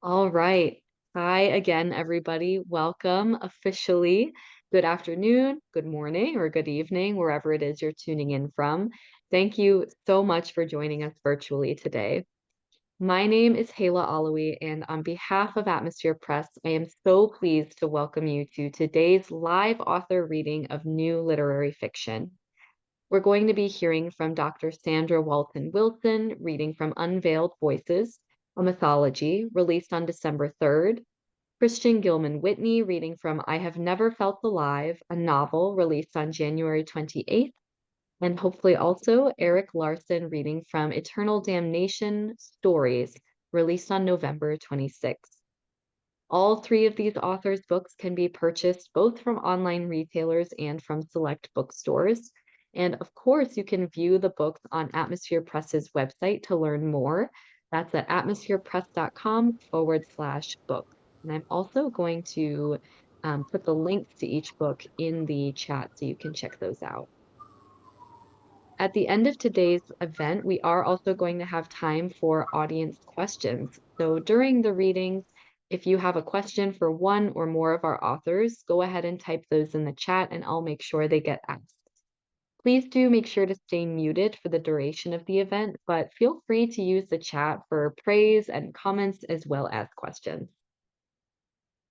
All right. Hi again, everybody. Welcome officially. Good afternoon, good morning, or good evening, wherever it is you're tuning in from. Thank you so much for joining us virtually today. My name is Hayla Alawi, and on behalf of Atmosphere Press, I am so pleased to welcome you to today's live author reading of new literary fiction. We're going to be hearing from Dr. Sandra Walton Wilson, reading from Unveiled Voices, a mythology, released on December 3rd. Christian Gilman Whitney, reading from I Have Never Felt Alive, a novel, released on January 28th. And hopefully also Eric Larsen, reading from Eternal Damnation Stories, released on November 26th. All three of these authors' books can be purchased both from online retailers and from select bookstores. And of course, you can view the books on Atmosphere Press's website to learn more. That's at atmospherepress.com/book. And I'm also going to put the links to each book in the chat so you can check those out. At the end of today's event, we are also going to have time for audience questions. So during the readings, if you have a question for one or more of our authors, go ahead and type those in the chat and I'll make sure they get asked. Please do make sure to stay muted for the duration of the event, but feel free to use the chat for praise and comments as well as questions.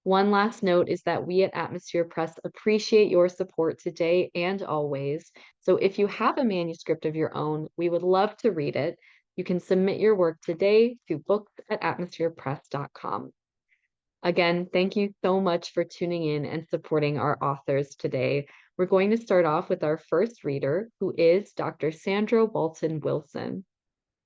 One last note is that we at Atmosphere Press appreciate your support today and always. So if you have a manuscript of your own, we would love to read it. You can submit your work today to books@atmospherepress.com. Again, thank you so much for tuning in and supporting our authors today. We're going to start off with our first reader, who is Dr. Sandra Walton Wilson.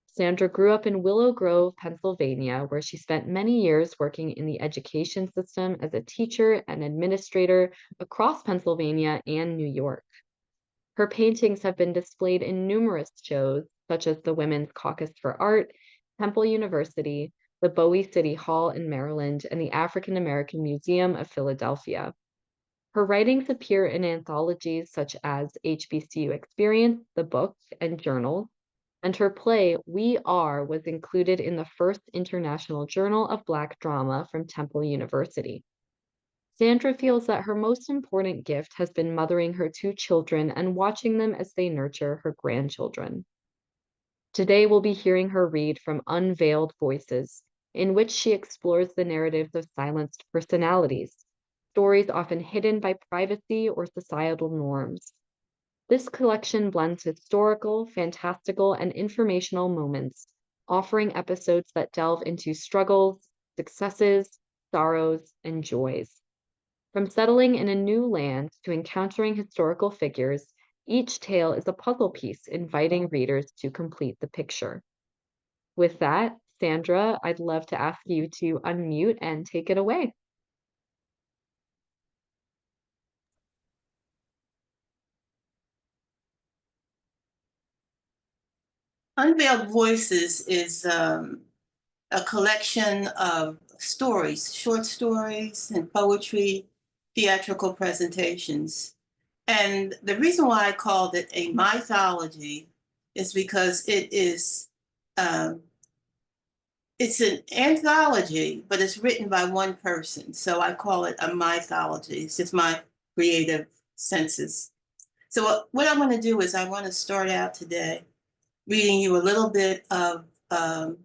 Sandra grew up in Willow Grove, Pennsylvania, where she spent many years working in the education system as a teacher and administrator across Pennsylvania and New York. Her paintings have been displayed in numerous shows, such as the Women's Caucus for Art, Temple University, the Bowie City Hall in Maryland, and the African American Museum of Philadelphia. Her writings appear in anthologies such as HBCU Experience, the book, and journals, and her play, We Are, was included in the first International Journal of Black Drama from Temple University. Sandra feels that her most important gift has been mothering her two children and watching them as they nurture her grandchildren. Today, we'll be hearing her read from Unveiled Voices, in which she explores the narratives of silenced personalities, stories often hidden by privacy or societal norms. This collection blends historical, fantastical, and informational moments, offering episodes that delve into struggles, successes, sorrows, and joys. From settling in a new land to encountering historical figures, each tale is a puzzle piece inviting readers to complete the picture. With that, Sandra, I'd love to ask you to unmute and take it away. Unveiled Voices is a collection of stories, short stories and poetry, theatrical presentations. And the reason why I called it a mythology is because um, it's an anthology, but it's written by one person. So I call it a mythology. It's just my creative senses. So what I want to do is I want to start out today reading you a little bit of the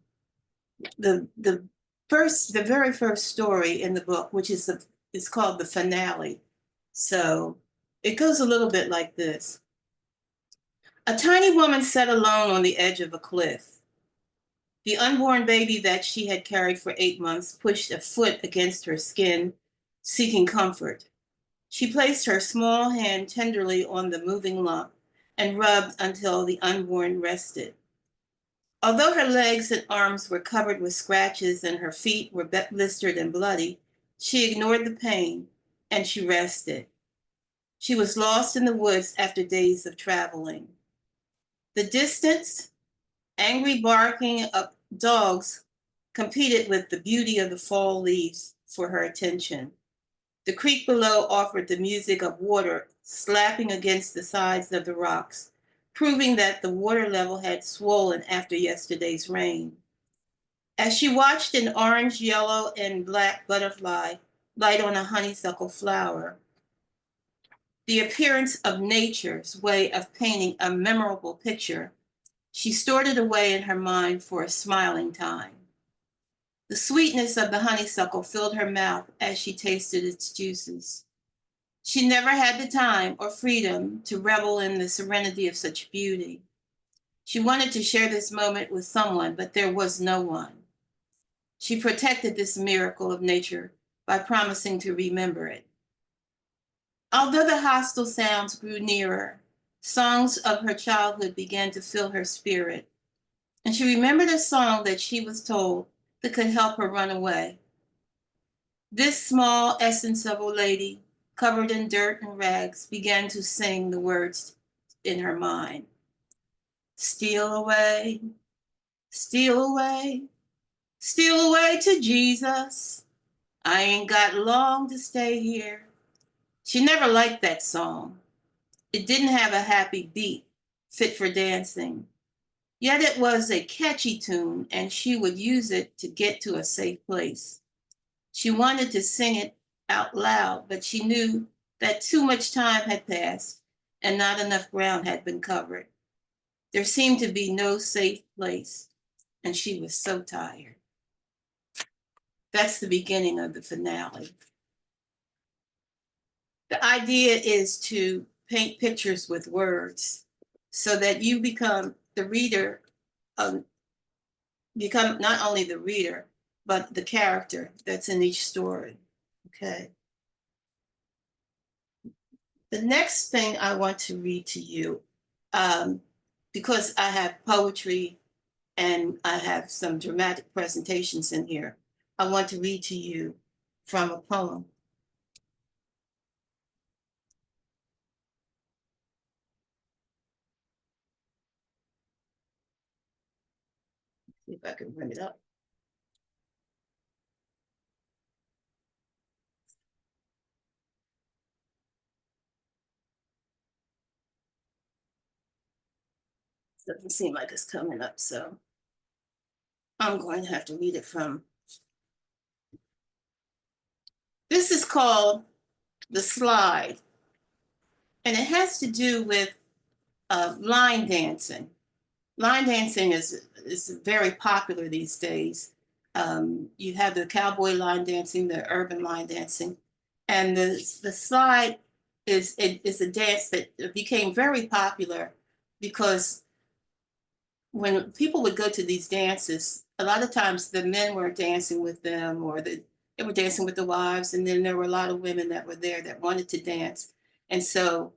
very first story in the book, which is it's called the finale. So it goes a little bit like this. A tiny woman sat alone on the edge of a cliff. The unborn baby that she had carried for 8 months pushed a foot against her skin, seeking comfort. She placed her small hand tenderly on the moving lump and rubbed until the unborn rested. Although her legs and arms were covered with scratches and her feet were blistered and bloody, she ignored the pain and she rested. She was lost in the woods after days of traveling. The distance, angry barking of dogs competed with the beauty of the fall leaves for her attention. The creek below offered the music of water slapping against the sides of the rocks, proving that the water level had swollen after yesterday's rain. As she watched an orange, yellow, and black butterfly light on a honeysuckle flower, the appearance of nature's way of painting a memorable picture, she stored it away in her mind for a smiling time. The sweetness of the honeysuckle filled her mouth as she tasted its juices. She never had the time or freedom to revel in the serenity of such beauty. She wanted to share this moment with someone, but there was no one. She protected this miracle of nature by promising to remember it. Although the hostile sounds grew nearer, songs of her childhood began to fill her spirit, and she remembered a song that she was told that could help her run away. This small essence of a lady, covered in dirt and rags, began to sing the words in her mind. Steal away, steal away, steal away to Jesus. I ain't got long to stay here. She never liked that song. It didn't have a happy beat fit for dancing. Yet it was a catchy tune, and she would use it to get to a safe place. She wanted to sing it out loud, but she knew that too much time had passed and not enough ground had been covered. There seemed to be no safe place, and she was so tired. That's the beginning of the finale. The idea is to paint pictures with words so that you become the reader, become not only the reader, but the character that's in each story. Okay. The next thing I want to read to you, because I have poetry and I have some dramatic presentations in here, I want to read to you from a poem. See if I can bring it up. Doesn't seem like it's coming up, so I'm going to have to read it from. This is called The Slide, and it has to do with line dancing. Line dancing is very popular these days. You have the cowboy line dancing, the urban line dancing, and the slide is a dance that became very popular because when people would go to these dances, a lot of times the men were dancing with them, or they were dancing with the wives, and then there were a lot of women that were there that wanted to dance, and so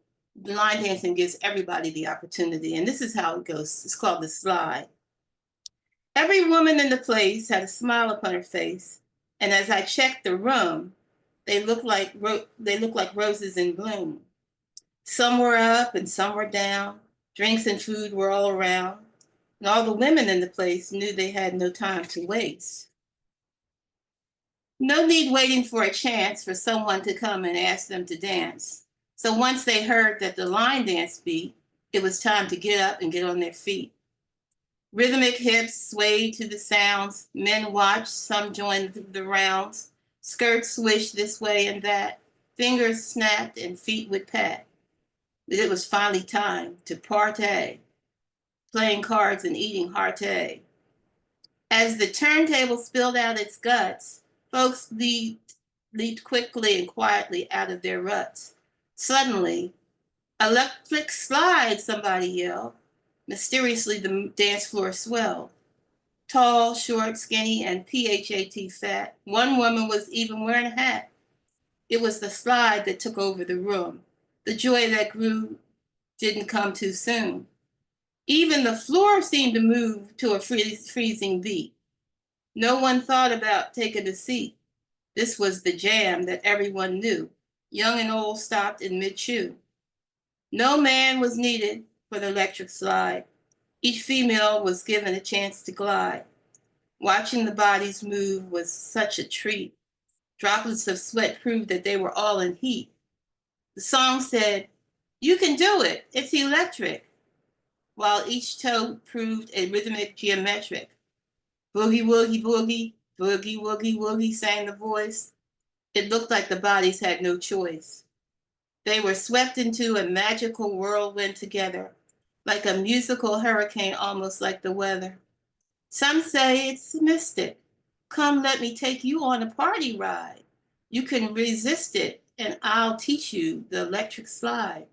line dancing gives everybody the opportunity, and this is how it goes. It's called the slide. Every woman in the place had a smile upon her face, and as I checked the room, they looked like roses in bloom. Some were up and some were down. Drinks and food were all around, and all the women in the place knew they had no time to waste. No need waiting for a chance for someone to come and ask them to dance. So once they heard that the line dance beat, it was time to get up and get on their feet. Rhythmic hips swayed to the sounds. Men watched, some joined the rounds. Skirts swished this way and that. Fingers snapped and feet would pat. It was finally time to partay, playing cards and eating hearty. As the turntable spilled out its guts, folks leaped quickly and quietly out of their ruts. Suddenly, electric slide, somebody yelled. Mysteriously, the dance floor swelled. Tall, short, skinny, and PHAT fat. One woman was even wearing a hat. It was the slide that took over the room. The joy that grew didn't come too soon. Even the floor seemed to move to a freezing beat. No one thought about taking a seat. This was the jam that everyone knew. Young and old stopped in mid-chew. No man was needed for the electric slide. Each female was given a chance to glide. Watching the bodies move was such a treat. Droplets of sweat proved that they were all in heat. The song said, "You can do it, it's electric," while each toe proved a rhythmic geometric. Boogie, woogie, boogie, boogie, woogie, woogie, sang the voice. It looked like the bodies had no choice. They were swept into a magical whirlwind together, like a musical hurricane, almost like the weather. Some say it's mystic. Come, let me take you on a party ride. You can resist it, and I'll teach you the electric slide.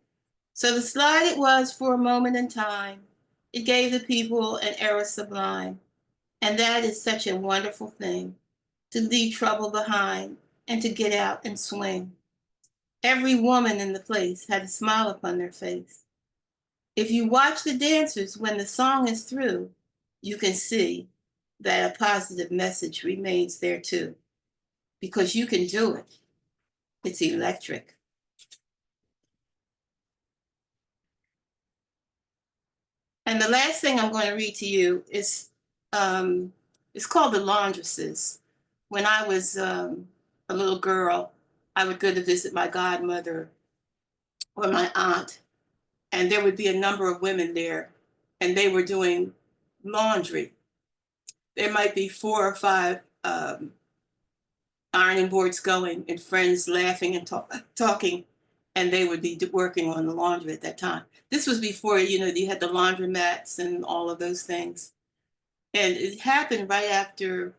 So the slide it was for a moment in time. It gave the people an era sublime. And that is such a wonderful thing, to leave trouble behind and to get out and swing. Every woman in the place had a smile upon their face. If you watch the dancers when the song is through, you can see that a positive message remains there too, because you can do it. It's electric. And the last thing I'm going to read to you is, it's called The Laundresses. When I was a little girl, I would go to visit my godmother or my aunt, and there would be a number of women there, and they were doing laundry. There might be 4 or 5 ironing boards going, and friends laughing and talking, and they would be working on the laundry at that time. This was before, you had the laundromats and all of those things. And it happened right after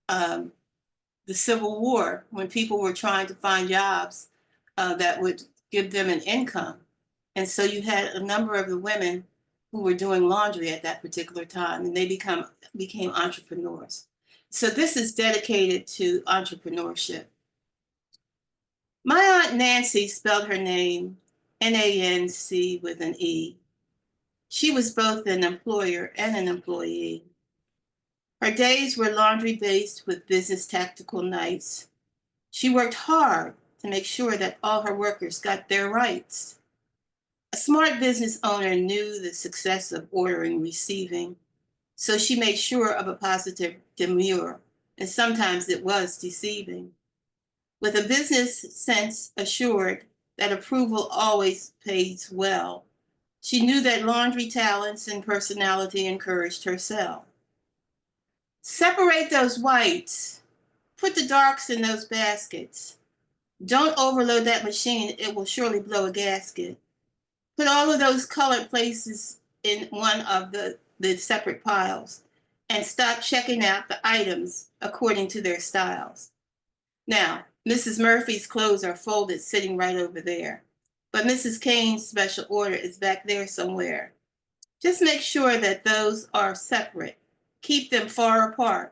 the Civil War, when people were trying to find jobs that would give them an income. And so you had a number of the women who were doing laundry at that particular time, and they became entrepreneurs. So this is dedicated to entrepreneurship. My Aunt Nancy spelled her name Nancy with an E. She was both an employer and an employee. Her days were laundry-based with business tactical nights. She worked hard to make sure that all her workers got their rights. A smart business owner knew the success of ordering, receiving, so she made sure of a positive demurrer, and sometimes it was deceiving. With a business sense assured that approval always pays well, she knew that laundry talents and personality encouraged her sell. Separate those whites. Put the darks in those baskets. Don't overload that machine. It will surely blow a gasket. Put all of those colored places in one of the separate piles and stop checking out the items according to their styles. Now, Mrs. Murphy's clothes are folded sitting right over there, but Mrs. Kane's special order is back there somewhere. Just make sure that those are separate. Keep them far apart.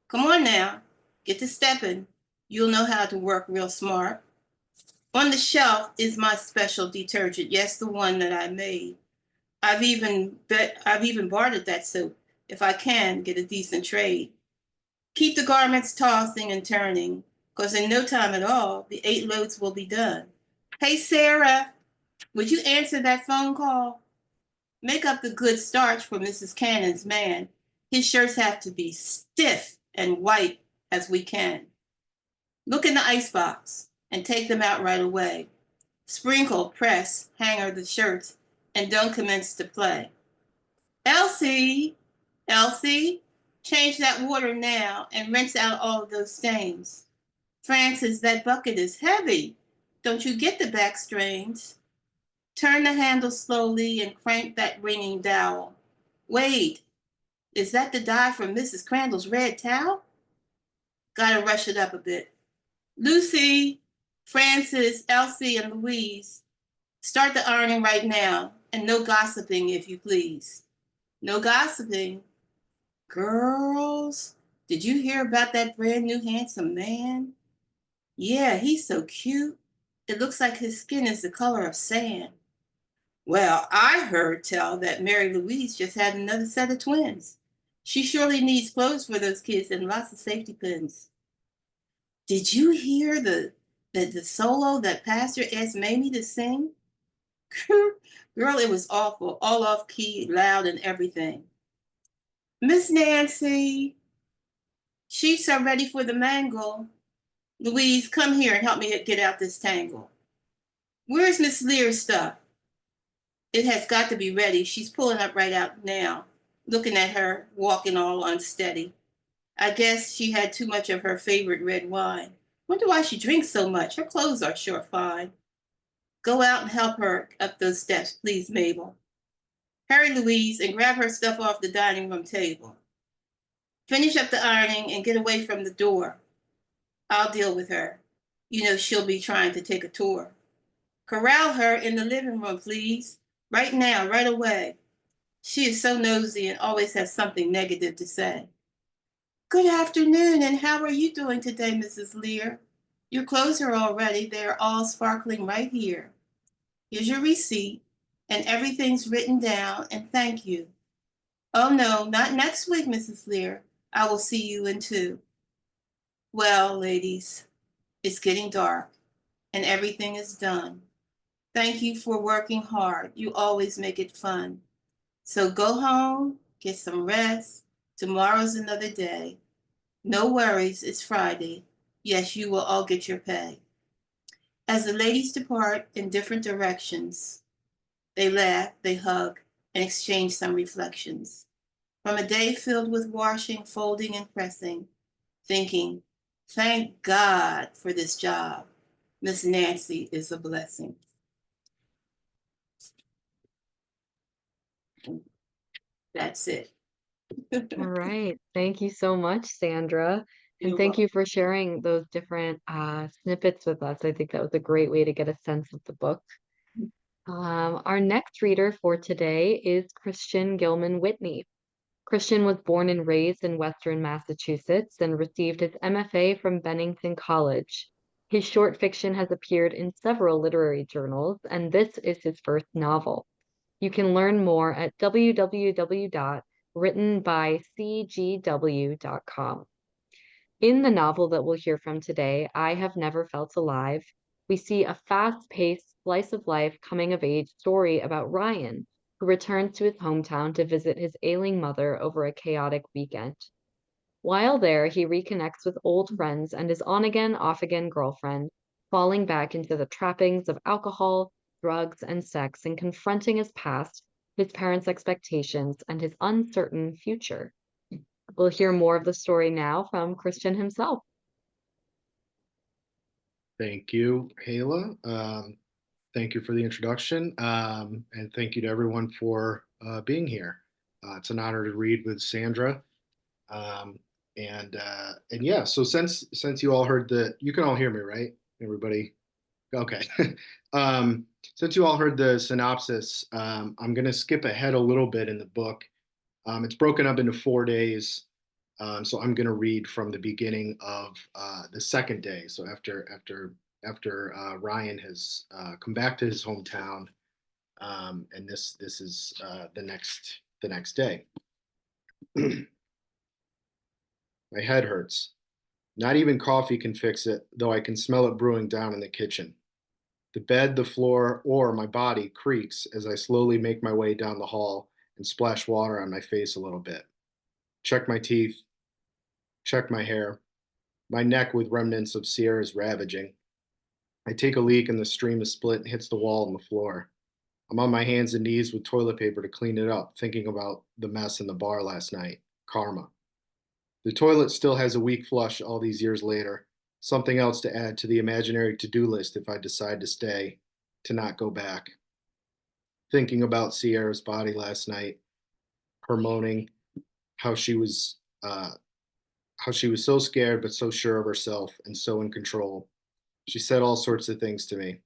Come on now, get to stepping. You'll know how to work real smart. On the shelf is my special detergent. Yes, the one that I made. I've even bartered that soap. If I can, get a decent trade. Keep the garments tossing and turning, because in no time at all, the 8 loads will be done. Hey, Sarah, would you answer that phone call? Make up the good starch for Mrs. Cannon's man. His shirts have to be stiff and white as we can. Look in the icebox and take them out right away. Sprinkle, press, hanger the shirts, and don't commence to play. Elsie, change that water now and rinse out all of those stains. Francis, that bucket is heavy. Don't you get the back strains? Turn the handle slowly and crank that ringing dowel. Wait, is that the dye from Mrs. Crandall's red towel? Gotta rush it up a bit. Lucy, Francis, Elsie, and Louise, start the ironing right now, and no gossiping, if you please. No gossiping. Girls, did you hear about that brand new handsome man? Yeah, he's so cute. It looks like his skin is the color of sand. Well, I heard tell that Mary Louise just had another set of twins. She surely needs clothes for those kids and lots of safety pins. Did you hear the solo that Pastor asked Mamie to sing? Girl, it was awful, all off key, loud and everything. Miss Nancy, sheets are ready for the mangle. Louise, come here and help me get out this tangle. Where's Miss Lear's stuff? It has got to be ready. She's pulling up right out now, looking at her, walking all unsteady. I guess she had too much of her favorite red wine. Wonder why she drinks so much. Her clothes are sure fine. Go out and help her up those steps, please, Mabel. Hurry, Louise, and grab her stuff off the dining room table. Finish up the ironing and get away from the door. I'll deal with her. You know she'll be trying to take a tour. Corral her in the living room, please. Right now, right away. She is so nosy and always has something negative to say. Good afternoon, and how are you doing today, Mrs. Lear? Your clothes are all ready. They are all sparkling right here. Here's your receipt, and everything's written down, and thank you. Oh, no, not next week, Mrs. Lear. I will see you in 2. Well, ladies, it's getting dark, and everything is done. Thank you for working hard. You always make it fun. So go home, get some rest. Tomorrow's another day. No worries, it's Friday. Yes, you will all get your pay. As the ladies depart in different directions, they laugh, they hug, and exchange some reflections. From a day filled with washing, folding, and pressing, thinking, thank God for this job. Miss Nancy is a blessing. That's it. All right. Thank you so much, Sandra. And You're thank welcome. you for sharing those different snippets with us. I think that was a great way to get a sense of the book. Our next reader for today is Christian Gilman Whitney. Christian was born and raised in Western Massachusetts and received his MFA from Bennington College. His short fiction has appeared in several literary journals, and this is his first novel. You can learn more at www.writtenbycgw.com. In the novel that we'll hear from today, I Have Never Felt Alive, we see a fast-paced slice of life coming of age story about Ryan, who returns to his hometown to visit his ailing mother over a chaotic weekend. While there, he reconnects with old friends and his on-again, off-again girlfriend, falling back into the trappings of alcohol, drugs, and sex, and confronting his past, his parents' expectations, and his uncertain future. We'll hear more of the story now from Christian himself. Thank you, Hala. Thank you for the introduction, and thank you to everyone for being here. It's an honor to read with Sandra, um, and yeah. So since you all heard you can all hear me, right? Everybody, okay. um, since you all heard the synopsis, I'm going to skip ahead a little bit in the book. It's broken up into 4 days. So I'm going to read from the beginning of the second day. So after Ryan has come back to his hometown, and this is the next day. My head hurts. Not even coffee can fix it, though I can smell it brewing down in the kitchen. The bed, the floor, or my body creaks as I slowly make my way down the hall and splash water on my face a little bit. Check my teeth, check my hair. My neck with remnants of Sierra is ravaging. I take a leak and the stream is split and hits the wall and the floor. I'm on my hands and knees with toilet paper to clean it up, thinking about the mess in the bar last night. Karma. The toilet still has a weak flush all these years later. Something else to add to the imaginary to-do list if I decide to stay, to not go back. Thinking about Sierra's body last night, her moaning, how she was uh, how she was so scared but so sure of herself and so in control. She said all sorts of things to me.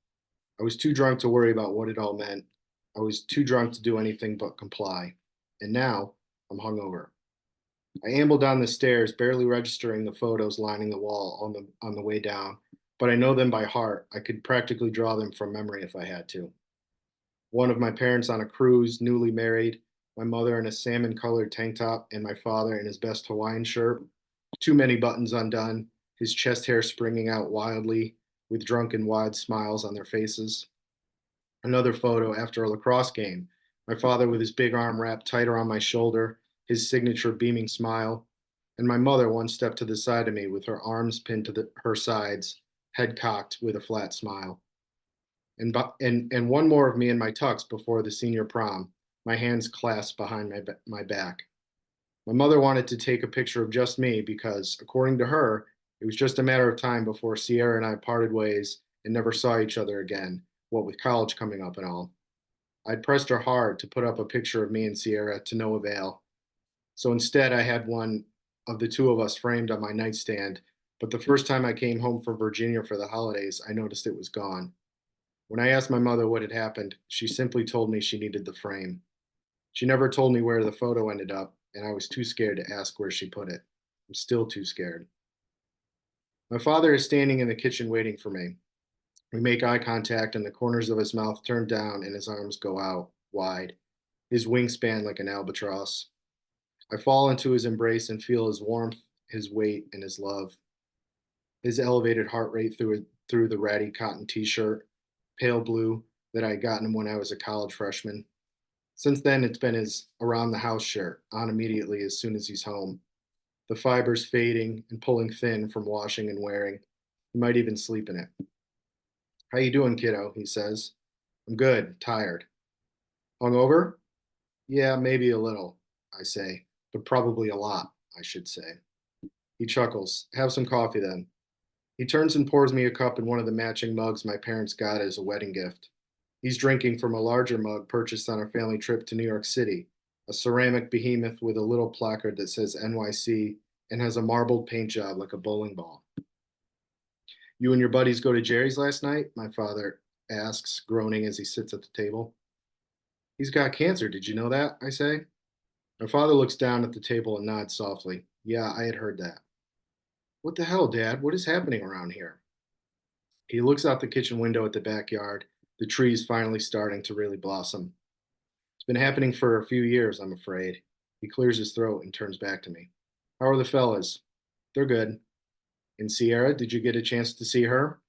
I was too drunk to worry about what it all meant. I was too drunk to do anything but comply. And now I'm hungover. I amble down the stairs, barely registering the photos lining the wall on the way down, but I know them by heart. I could practically draw them from memory if I had to. One of my parents on a cruise, newly married, my mother in a salmon-colored tank top, and my father in his best Hawaiian shirt. Too many buttons undone, his chest hair springing out wildly, with drunken, wide smiles on their faces. Another photo after a lacrosse game, my father with his big arm wrapped tighter on my shoulder, his signature beaming smile, and my mother one step to the side of me with her arms pinned to her sides, head cocked with a flat smile. And one more of me in my tux before the senior prom, my hands clasped behind my back. My mother wanted to take a picture of just me because, according to her, it was just a matter of time before Sierra and I parted ways and never saw each other again, what with college coming up and all. I'd pressed her hard to put up a picture of me and Sierra to no avail. So instead, I had one of the two of us framed on my nightstand. But the first time I came home from Virginia for the holidays, I noticed it was gone. When I asked my mother what had happened, she simply told me she needed the frame. She never told me where the photo ended up, and I was too scared to ask where she put it. I'm still too scared. My father is standing in the kitchen waiting for me. We make eye contact, and the corners of his mouth turn down and his arms go out wide, his wingspan like an albatross. I fall into his embrace and feel his warmth, his weight, and his love. His elevated heart rate through the ratty cotton t-shirt, pale blue, that I had gotten when I was a college freshman. Since then, it's been his around the house shirt, on immediately as soon as he's home. The fibers fading and pulling thin from washing and wearing. He might even sleep in it. How you doing, kiddo? He says. I'm good, tired. Hungover? Yeah, maybe a little, I say, but probably a lot, I should say. He chuckles. Have some coffee then. He turns and pours me a cup in one of the matching mugs my parents got as a wedding gift. He's drinking from a larger mug purchased on our family trip to New York City, a ceramic behemoth with a little placard that says NYC and has a marbled paint job like a bowling ball. You and your buddies go to Jerry's last night? My father asks, groaning as he sits at the table. He's got cancer, did you know that? I say. My father looks down at the table and nods softly. Yeah, I had heard that. What the hell, Dad? What is happening around here? He looks out the kitchen window at the backyard, the trees finally starting to really blossom. It's been happening for a few years, I'm afraid. He clears his throat and turns back to me. How are the fellas? They're good. And Sierra, did you get a chance to see her?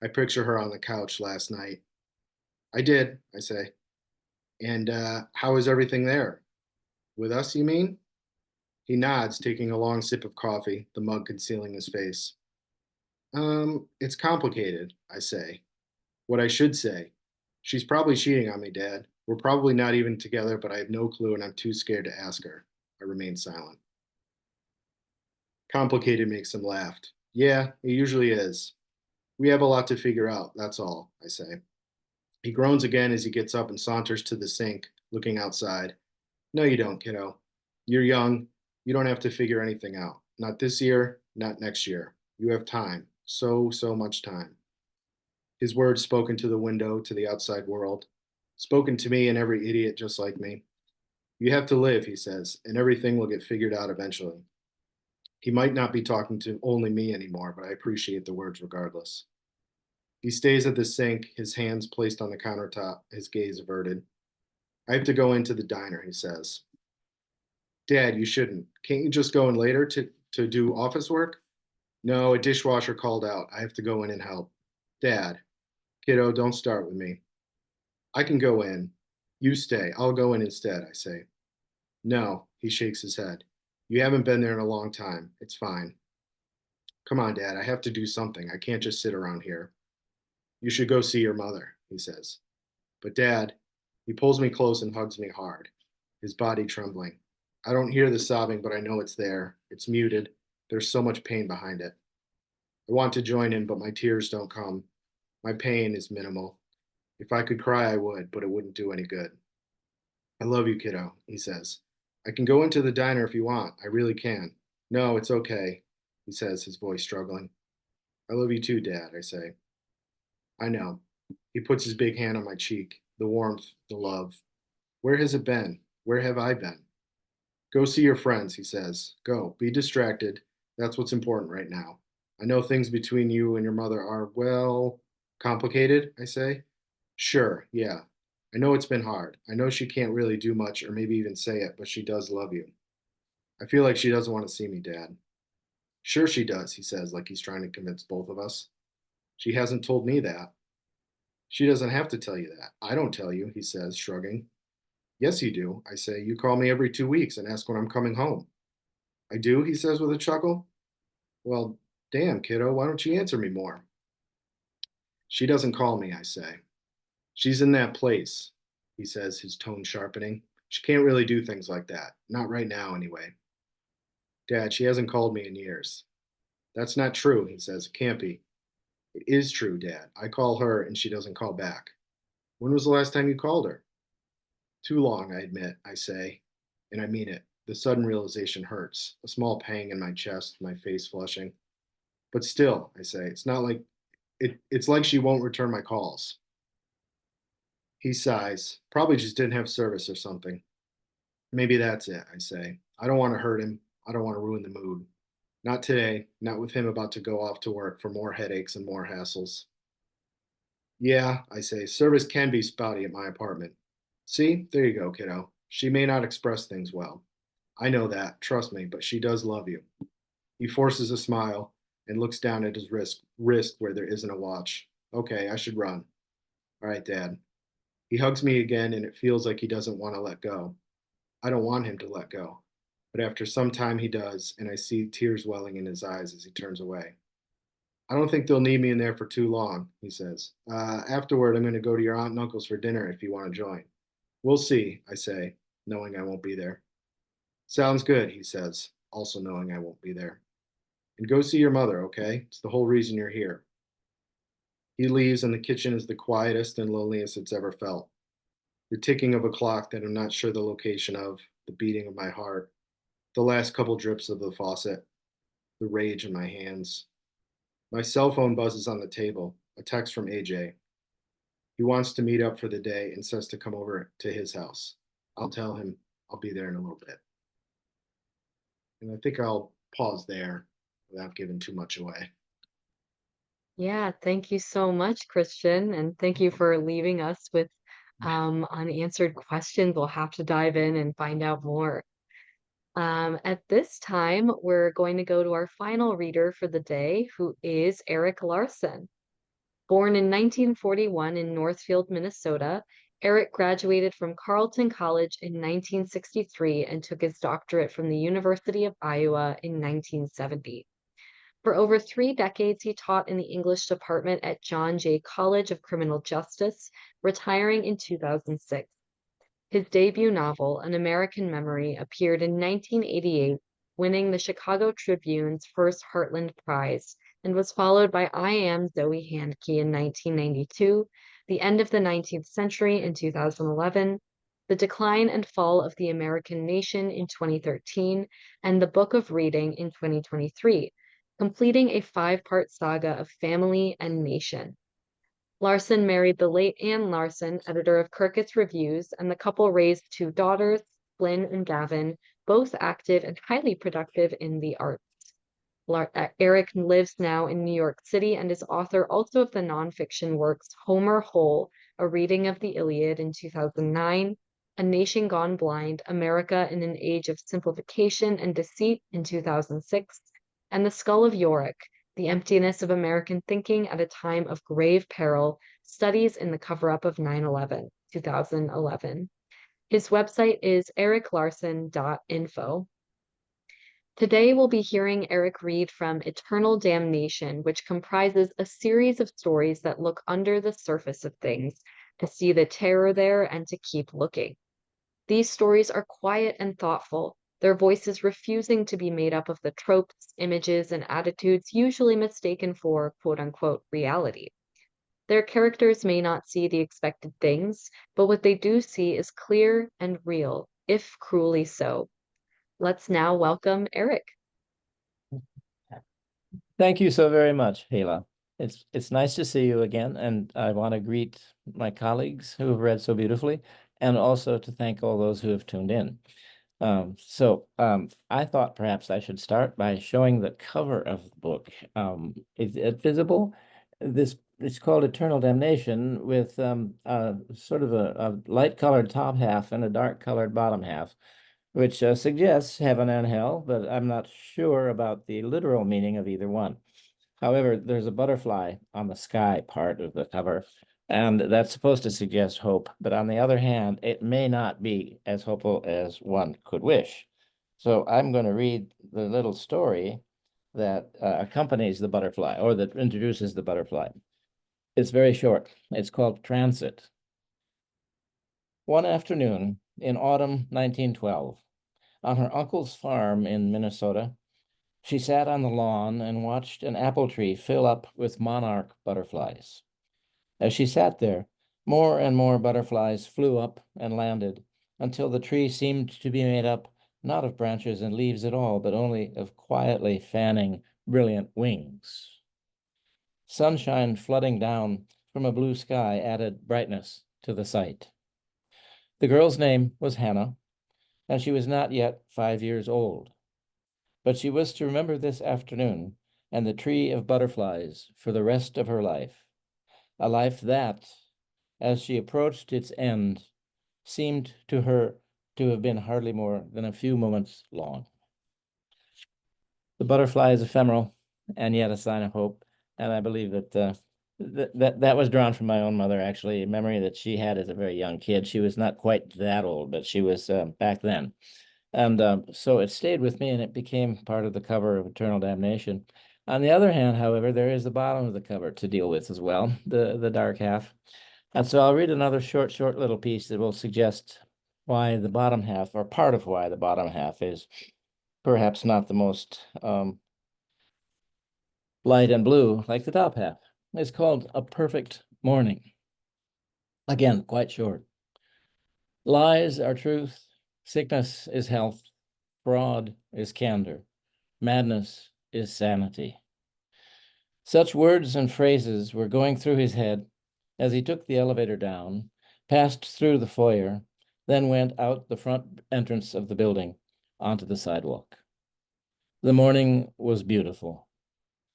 I picture her on the couch last night. I did, I say. And how is everything there? With us, you mean? He nods, taking a long sip of coffee, the mug concealing his face. It's complicated, I say. What I should say. She's probably cheating on me, Dad. We're probably not even together, but I have no clue and I'm too scared to ask her. I remain silent. Complicated makes him laugh. Yeah, it usually is. We have a lot to figure out, that's all, I say. He groans again as he gets up and saunters to the sink, looking outside. No, you don't, kiddo. You're young. You don't have to figure anything out. Not this year, not next year. You have time. So much time. His words spoken to the window, to the outside world. Spoken to me and every idiot just like me. You have to live, he says, and everything will get figured out eventually. He might not be talking to only me anymore, but I appreciate the words regardless. He stays at the sink, his hands placed on the countertop, his gaze averted. I have to go into the diner, he says. Dad, you shouldn't. Can't you just go in later to do office work? No, a dishwasher called out. I have to go in and help. Dad, kiddo, don't start with me. I can go in. You stay. I'll go in instead, I say. No, he shakes his head. You haven't been there in a long time. It's fine. Come on, Dad, I have to do something. I can't just sit around here. You should go see your mother, he says. But Dad, he pulls me close and hugs me hard, his body trembling. I don't hear the sobbing, but I know it's there. It's muted. There's so much pain behind it. I want to join in, but my tears don't come. My pain is minimal. If I could cry, I would, but it wouldn't do any good. I love you, kiddo, he says. I can go into the diner if you want. I really can. No, it's okay, he says, his voice struggling. I love you too, Dad, I say. I know. He puts his big hand on my cheek, the warmth, the love. Where has it been? Where have I been? Go see your friends, he says. Go, be distracted. That's what's important right now. I know things between you and your mother are, well, complicated, I say. Sure, yeah. I know it's been hard. I know she can't really do much or maybe even say it, but she does love you. I feel like she doesn't want to see me, Dad. Sure she does, he says, like he's trying to convince both of us. She hasn't told me that. She doesn't have to tell you that. I don't tell you, he says, shrugging. Yes, you do, I say. You call me every 2 weeks and ask when I'm coming home. I do, he says with a chuckle. Well, damn, kiddo, why don't you answer me more? She doesn't call me, I say. She's in that place, he says, his tone sharpening. She can't really do things like that. Not right now, anyway. Dad, she hasn't called me in years. That's not true, he says. It can't be. It is true, Dad. I call her and she doesn't call back. When was the last time you called her? Too long, I admit, I say, and I mean it. The sudden realization hurts, a small pang in my chest, my face flushing. But still, I say, it's not like it's like she won't return my calls. He sighs. Probably just didn't have service or something. Maybe that's it, I say. I don't want to hurt him. I don't want to ruin the mood. Not today, not with him about to go off to work for more headaches and more hassles. Yeah, I say, service can be spotty at my apartment. See, there you go, kiddo. She may not express things well. I know that, trust me, but she does love you. He forces a smile and looks down at his wrist where there isn't a watch. Okay, I should run. All right, Dad. He hugs me again, and it feels like he doesn't want to let go. I don't want him to let go. But after some time, he does, and I see tears welling in his eyes as he turns away. I don't think they'll need me in there for too long, he says. Afterward, I'm going to go to your aunt and uncle's for dinner if you want to join. We'll see, I say, knowing I won't be there. Sounds good, he says, also knowing I won't be there. And go see your mother, okay? It's the whole reason you're here. He leaves, and the kitchen is the quietest and loneliest it's ever felt. The ticking of a clock that I'm not sure the location of, the beating of my heart, the last couple drips of the faucet, the rage in my hands. My cell phone buzzes on the table, a text from AJ. He wants to meet up for the day and says to come over to his house. I'll tell him I'll be there in a little bit. And I think I'll pause there without giving too much away. Yeah, thank you so much, Christian, and thank you for leaving us with unanswered questions. We'll have to dive in and find out more. At this time, we're going to go to our final reader for the day, who is Eric Larsen. Born in 1941 in Northfield, Minnesota, Eric graduated from Carleton College in 1963 and took his doctorate from the University of Iowa in 1970. For over 3 decades, he taught in the English department at John Jay College of Criminal Justice, retiring in 2006. His debut novel, An American Memory, appeared in 1988, winning the Chicago Tribune's first Heartland Prize, and was followed by I Am Zoe Handke in 1992, The End of the 19th Century in 2011, The Decline and Fall of the American Nation in 2013, and The Book of Reading in 2023, completing a 5-part saga of family and nation. Larsen married the late Anne Larsen, editor of Kirkut's Reviews, and the couple raised 2 daughters, Flynn and Gavin, both active and highly productive in the arts. Eric lives now in New York City and is author also of the nonfiction works Homer Whole, A Reading of the Iliad in 2009, A Nation Gone Blind, America in an Age of Simplification and Deceit in 2006, and The Skull of Yorick, The Emptiness of American Thinking at a Time of Grave Peril, Studies in the Cover-Up of 9/11, 2011. His website is ericlarsen.info. Today we'll be hearing Eric read from Eternal Damnation, which comprises a series of stories that look under the surface of things, to see the terror there and to keep looking. These stories are quiet and thoughtful, their voices refusing to be made up of the tropes, images, and attitudes usually mistaken for quote-unquote reality. Their characters may not see the expected things, but what they do see is clear and real, if cruelly so. Let's now welcome Eric. Thank you so very much, Hala. It's nice to see you again, and I want to greet my colleagues who have read so beautifully, and also to thank all those who have tuned in. I thought perhaps I should start by showing the cover of the book. Is it visible? It's called Eternal Damnation, with sort of a light-colored top half and a dark-colored bottom half, which suggests heaven and hell, but I'm not sure about the literal meaning of either one. However, there's a butterfly on the sky part of the cover, and that's supposed to suggest hope. But on the other hand, it may not be as hopeful as one could wish. So I'm going to read the little story that accompanies the butterfly, or that introduces the butterfly. It's very short. It's called Transit. One afternoon, in autumn 1912. On her uncle's farm in Minnesota, she sat on the lawn and watched an apple tree fill up with monarch butterflies. As she sat there, more and more butterflies flew up and landed until the tree seemed to be made up not of branches and leaves at all, but only of quietly fanning brilliant wings. Sunshine flooding down from a blue sky added brightness to the sight. The girl's name was Hannah, and she was not yet 5 years old. But she was to remember this afternoon and the tree of butterflies for the rest of her life, a life that, as she approached its end, seemed to her to have been hardly more than a few moments long. The butterfly is ephemeral and yet a sign of hope, and I believe that that was drawn from my own mother, actually, a memory that she had as a very young kid. She was not quite that old, but she was back then. And so it stayed with me and it became part of the cover of Eternal Damnation. On the other hand, however, there is the bottom of the cover to deal with as well, the dark half. And so I'll read another short little piece that will suggest why the bottom half, or part of why the bottom half, is perhaps not the most light and blue like the top half. It's called A Perfect Morning. Again, quite short. Lies are truth, sickness is health, fraud is candor, madness is sanity. Such words and phrases were going through his head as he took the elevator down, passed through the foyer, then went out the front entrance of the building onto the sidewalk. The morning was beautiful.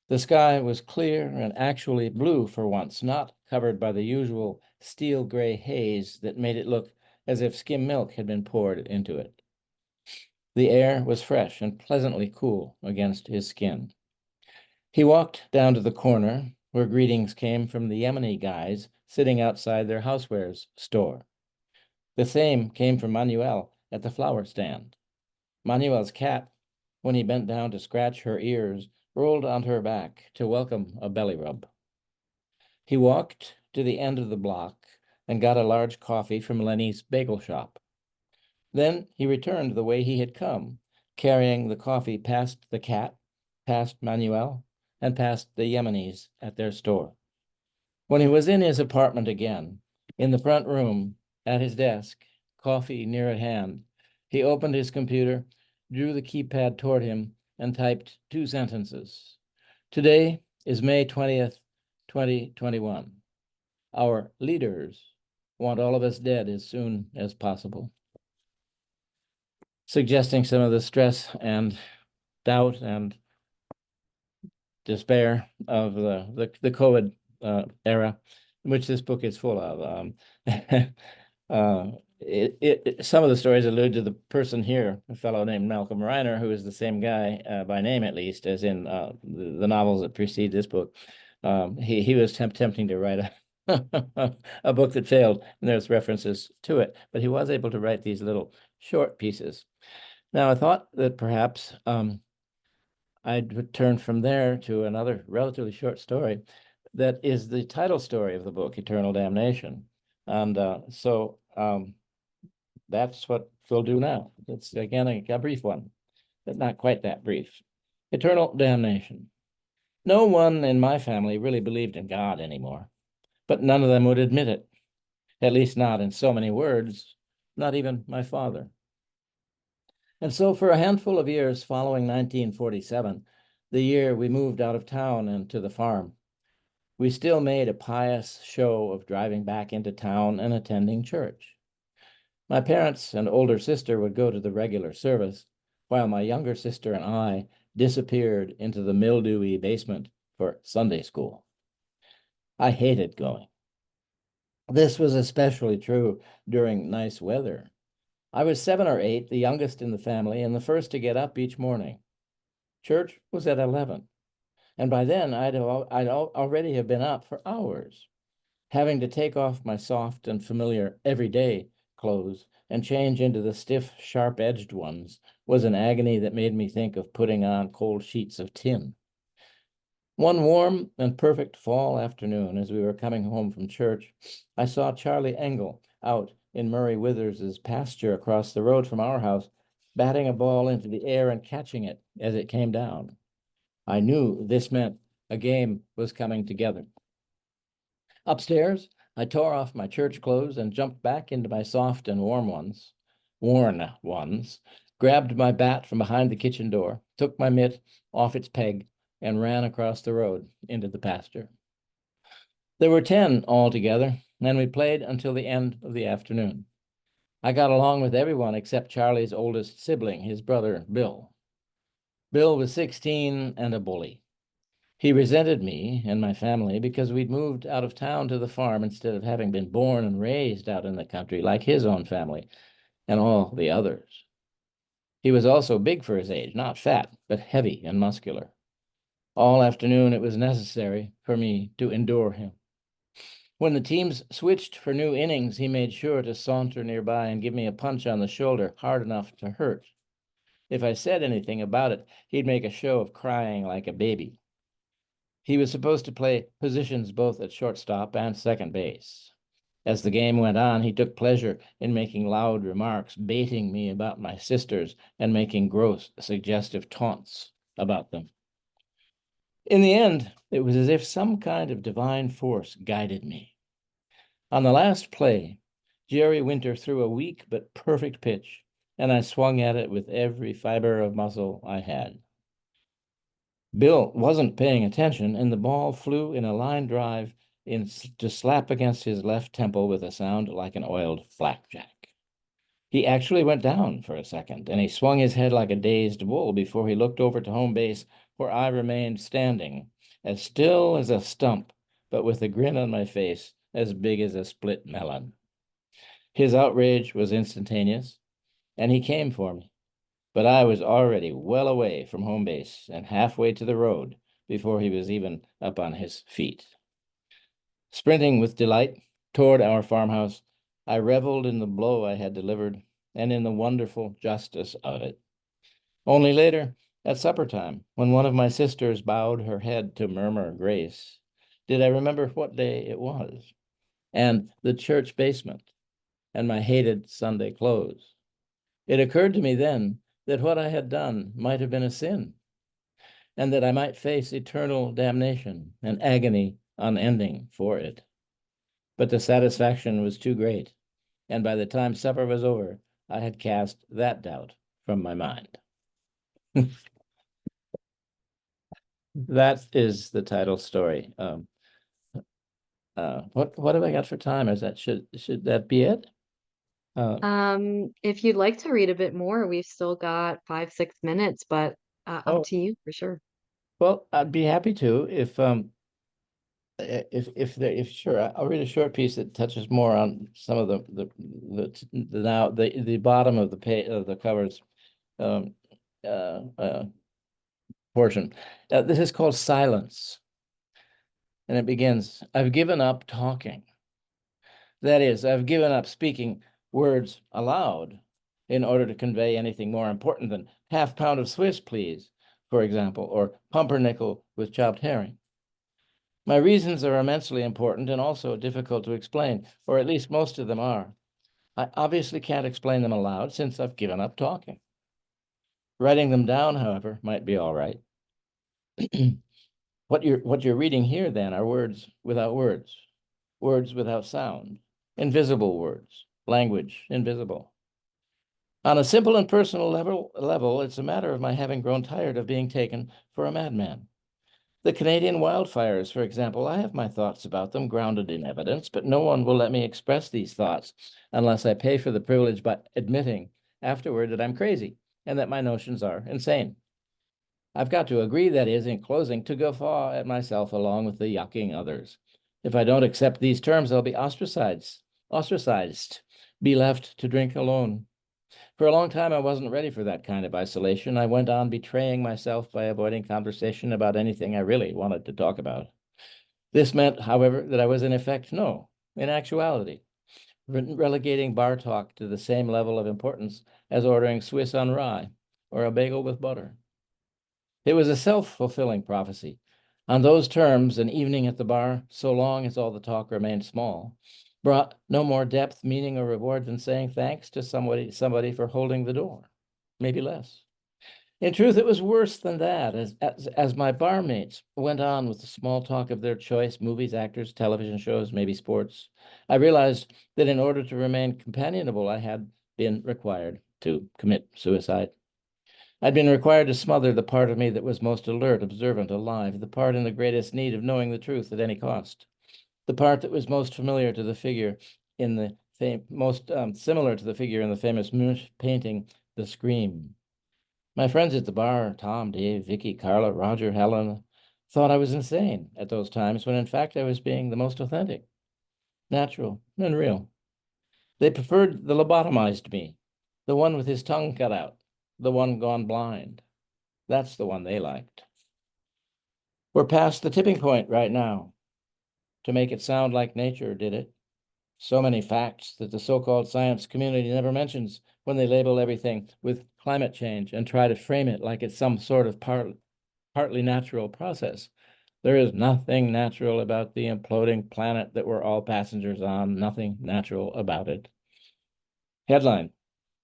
The sky was clear and actually blue for once, not covered by the usual steel gray haze that made it look as if skim milk had been poured into it. The air was fresh and pleasantly cool against his skin. He walked down to the corner where greetings came from the Yemeni guys sitting outside their housewares store. The same came from Manuel at the flower stand. Manuel's cat, when he bent down to scratch her ears, rolled onto her back to welcome a belly rub. He walked to the end of the block and got a large coffee from Lenny's bagel shop. Then he returned the way he had come, carrying the coffee past the cat, past Manuel, and past the Yemenis at their store. When he was in his apartment again, in the front room, at his desk, coffee near at hand, he opened his computer, drew the keypad toward him, and typed 2 sentences. Today is May 20th, 2021. Our leaders want all of us dead as soon as possible. Suggesting some of the stress and doubt and despair of the COVID era, which this book is full of. Some of the stories allude to the person here, a fellow named Malcolm Reiner, who is the same guy, by name at least, as in the novels that precede this book. He was attempting to write a book that failed, and there's references to it, but he was able to write these little short pieces. Now, I thought that perhaps I'd turn from there to another relatively short story that is the title story of the book, Eternal Damnation. And so that's what we'll do now. It's, again, a brief one, but not quite that brief. Eternal Damnation. No one in my family really believed in God anymore, but none of them would admit it, at least not in so many words, not even my father. And so for a handful of years following 1947, the year we moved out of town and to the farm, we still made a pious show of driving back into town and attending church. My parents and older sister would go to the regular service, while my younger sister and I disappeared into the mildewy basement for Sunday school. I hated going. This was especially true during nice weather. I was 7 or 8, the youngest in the family, and the first to get up each morning. Church was at 11, and by then I'd already have been up for hours. Having to take off my soft and familiar everyday clothes and change into the stiff, sharp-edged ones was an agony that made me think of putting on cold sheets of tin. One warm and perfect fall afternoon, as we were coming home from church, I saw Charlie Engel out in Murray Withers's pasture across the road from our house, batting a ball into the air and catching it as it came down. I knew this meant a game was coming together. Upstairs, I tore off my church clothes and jumped back into my soft and worn ones, grabbed my bat from behind the kitchen door, took my mitt off its peg, and ran across the road into the pasture. There were 10 altogether, and we played until the end of the afternoon. I got along with everyone except Charlie's oldest sibling, his brother, Bill. Bill was 16 and a bully. He resented me and my family because we'd moved out of town to the farm instead of having been born and raised out in the country like his own family and all the others. He was also big for his age, not fat, but heavy and muscular. All afternoon it was necessary for me to endure him. When the teams switched for new innings, he made sure to saunter nearby and give me a punch on the shoulder hard enough to hurt. If I said anything about it, he'd make a show of crying like a baby. He was supposed to play positions both at shortstop and second base. As the game went on, he took pleasure in making loud remarks, baiting me about my sisters and making gross, suggestive taunts about them. In the end, it was as if some kind of divine force guided me. On the last play, Jerry Winter threw a weak but perfect pitch, and I swung at it with every fiber of muscle I had. Bill wasn't paying attention, and the ball flew in a line drive to slap against his left temple with a sound like an oiled blackjack. He actually went down for a second, and he swung his head like a dazed bull before he looked over to home base, where I remained standing, as still as a stump, but with a grin on my face as big as a split melon. His outrage was instantaneous, and he came for me, but I was already well away from home base and halfway to the road before he was even up on his feet. Sprinting with delight toward our farmhouse, I reveled in the blow I had delivered and in the wonderful justice of it. Only later, at supper time, when one of my sisters bowed her head to murmur grace, did I remember what day it was, and the church basement, and my hated Sunday clothes. It occurred to me then that what I had done might have been a sin, and that I might face eternal damnation and agony unending for it. But the satisfaction was too great, and by the time supper was over, I had cast that doubt from my mind. That is the title story. What have I got for time? Should that be it? If you'd like to read a bit more, we've still got 5-6 minutes, but up to you for sure. Well, I'd be happy to if sure. I'll read a short piece that touches more on some of the bottom of the page of the covers portion. This is called Silence, and it begins, I've given up talking. That is, I've given up speaking words aloud in order to convey anything more important than half pound of Swiss, please, for example, or pumpernickel with chopped herring. My reasons are immensely important and also difficult to explain, or at least most of them are. I obviously can't explain them aloud since I've given up talking. Writing them down, however, might be all right. What you're reading here then are words without words, words without sound, invisible words, language invisible. On a simple and personal level, it's a matter of my having grown tired of being taken for a madman. The Canadian wildfires, for example, I have my thoughts about them grounded in evidence, but no one will let me express these thoughts unless I pay for the privilege by admitting afterward that I'm crazy and that my notions are insane. I've got to agree, that is, in closing, to guffaw at myself along with the yucking others. If I don't accept these terms, I'll be ostracized, be left to drink alone. For a long time, I wasn't ready for that kind of isolation. I went on betraying myself by avoiding conversation about anything I really wanted to talk about. This meant, however, that I was in actuality, relegating bar talk to the same level of importance as ordering Swiss on rye or a bagel with butter. It was a self-fulfilling prophecy. On those terms, an evening at the bar, so long as all the talk remained small, brought no more depth, meaning, or reward than saying thanks to somebody for holding the door, maybe less. In truth, it was worse than that. As my barmates went on with the small talk of their choice, movies, actors, television shows, maybe sports, I realized that in order to remain companionable, I had been required to commit suicide. I'd been required to smother the part of me that was most alert, observant, alive, the part in the greatest need of knowing the truth at any cost, the part that was most familiar to the figure in the most similar to the figure in the famous Munch painting, The Scream. My friends at the bar, Tom, Dave, Vicky, Carla, Roger, Helen, thought I was insane at those times when in fact I was being the most authentic, natural, and real. They preferred the lobotomized me, the one with his tongue cut out, the one gone blind. That's the one they liked. We're past the tipping point right now. To make it sound like nature did it. So many facts that the so-called science community never mentions when they label everything with climate change and try to frame it like it's some sort of partly natural process. There is nothing natural about the imploding planet that we're all passengers on, nothing natural about it. Headline,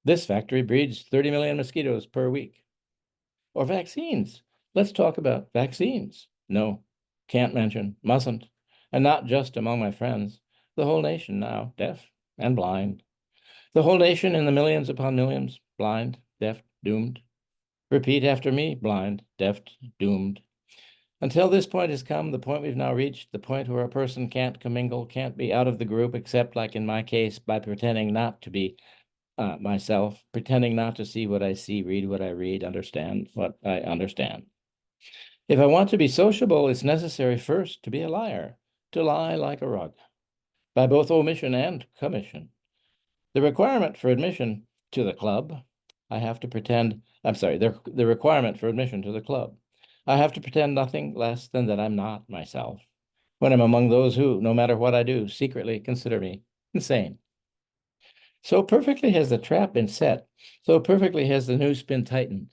this factory breeds 30 million mosquitoes per week. Or vaccines. Let's talk about vaccines. No, can't mention, mustn't. And not just among my friends. The whole nation now, deaf and blind. The whole nation in the millions upon millions, blind, deaf, doomed. Repeat after me, blind, deaf, doomed. Until this point has come, the point we've now reached, the point where a person can't commingle, can't be out of the group, except like in my case, by pretending not to be myself, pretending not to see what I see, read what I read, understand what I understand. If I want to be sociable, it's necessary first to be a liar, to lie like a rug, by both omission and commission. The requirement for admission to the club, the requirement for admission to the club, I have to pretend nothing less than that I'm not myself, when I'm among those who, no matter what I do, secretly consider me insane. So perfectly has the trap been set, so perfectly has the noose been tightened.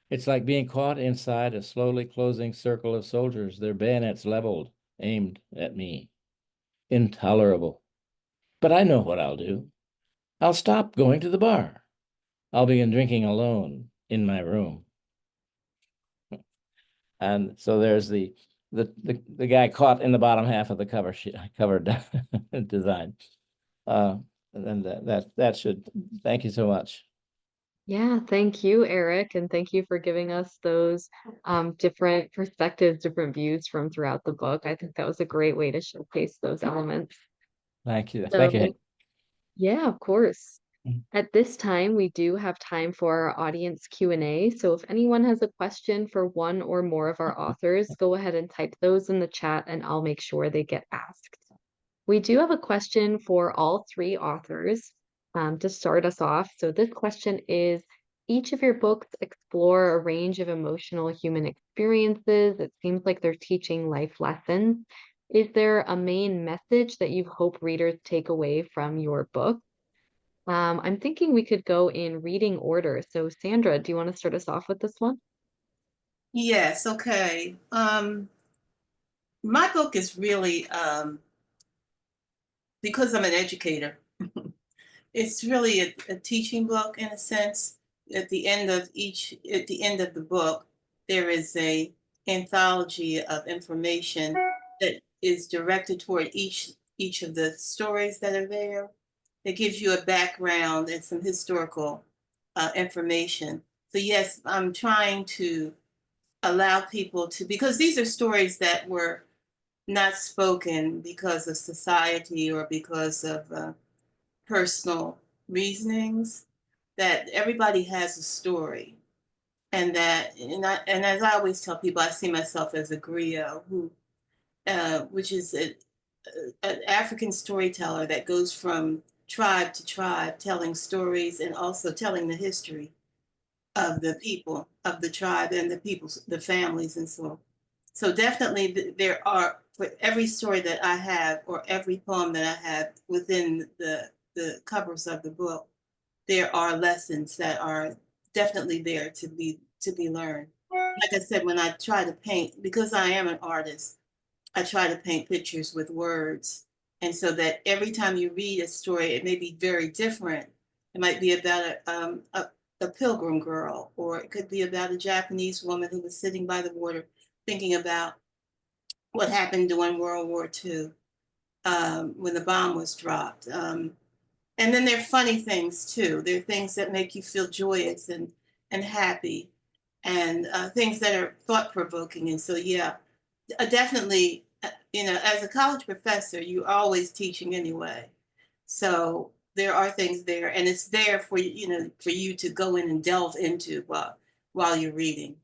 It's like being caught inside a slowly closing circle of soldiers, their bayonets leveled, aimed at me. Intolerable. But I know what I'll do. I'll stop going to the bar. I'll begin drinking alone in my room. And so there's the guy caught in the bottom half of the cover design. And that should, thank you so much. Yeah, thank you, Eric, and thank you for giving us those different perspectives, different views from throughout the book. I think that was a great way to showcase those elements. Thank you. Thank you. So, yeah, of course. Mhm. At this time, we do have time for our audience Q&A. So if anyone has a question for one or more of our authors, go ahead and type those in the chat and I'll make sure they get asked. We do have a question for all three authors to start us off. So this question is, each of your books explore a range of emotional human experiences. It seems like they're teaching life lessons. Is there a main message that you hope readers take away from your book? I'm thinking we could go in reading order. So Sandra, do you want to start us off with this one? Yes, okay. My book is really, because I'm an educator, it's really a teaching book in a sense. At the end of the book, there is a anthology of information that is directed toward each of the stories that are there. It gives you a background and some historical information. So yes, I'm trying to allow people to, because these are stories that were not spoken because of society or because of personal reasonings, that everybody has a story. And and as I always tell people, I see myself as a griot, which is an African storyteller that goes from tribe to tribe, telling stories and also telling the history of the people of the tribe and the families, and so. So definitely, there are, for every story that I have or every poem that I have within the covers of the book, there are lessons that are definitely there to be learned. Like I said, when I try to paint, because I am an artist, I try to paint pictures with words And so that every time you read a story, it may be very different. It might be about a pilgrim girl, or it could be about a Japanese woman who was sitting by the water thinking about what happened during World War II, when the bomb was dropped. And then there are funny things too. There are things that make you feel joyous and happy, and things that are thought provoking. And so, yeah, definitely, as a college professor, you're always teaching anyway. So there are things there, and it's there for for you to go in and delve into while you're reading.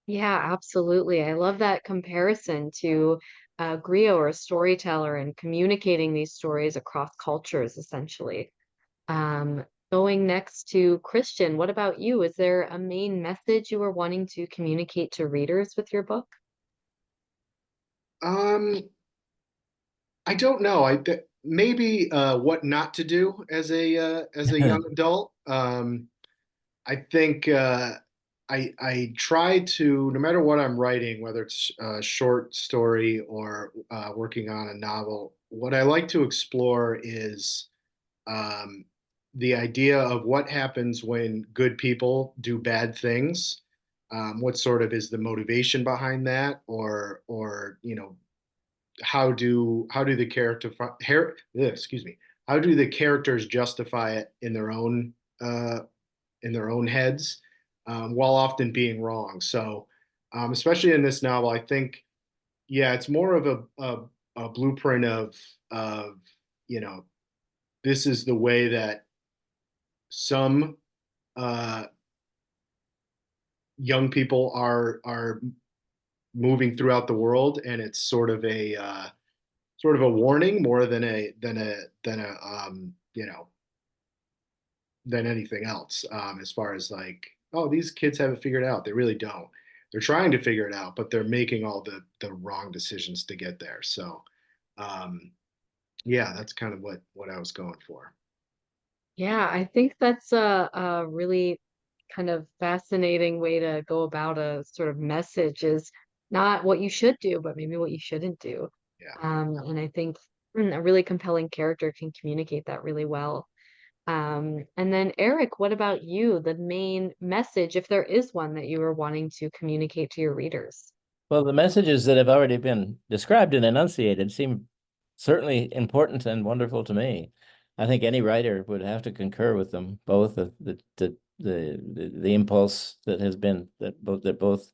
Yeah, absolutely. I love that comparison to a griot or a storyteller and communicating these stories across cultures, essentially. Um, Going next to Christian, what about you? Is there a main message you were wanting to communicate to readers with your book? Um, I don't know. Maybe what not to do as a young adult. I think I try to, no matter what I'm writing, whether it's a short story or working on a novel, what I like to explore is um, the idea of what happens when good people do bad things. What sort of is the motivation behind that, or how do the excuse me, how do the characters justify it uh, in their own heads, while often being wrong. So, especially in this novel, I think, yeah, it's more of a blueprint of, you know, this is the way that some uh, young people are moving throughout the world, and it's sort of a warning more than than anything else, as far as like, oh, these kids have it figured out. They really don't. They're trying to figure it out, but they're making all the wrong decisions to get there. So, um, yeah, that's kind of what I was going for. Yeah, I think that's a really kind of fascinating way to go about a sort of message is not what you should do, but maybe what you shouldn't do. Yeah. And I think a really compelling character can communicate that really well. And then Eric, what about you? The main message, if there is one that you were wanting to communicate to your readers? Well, the messages that have already been described and enunciated seem certainly important and wonderful to me. I think any writer would have to concur with them, both the impulse that has been that both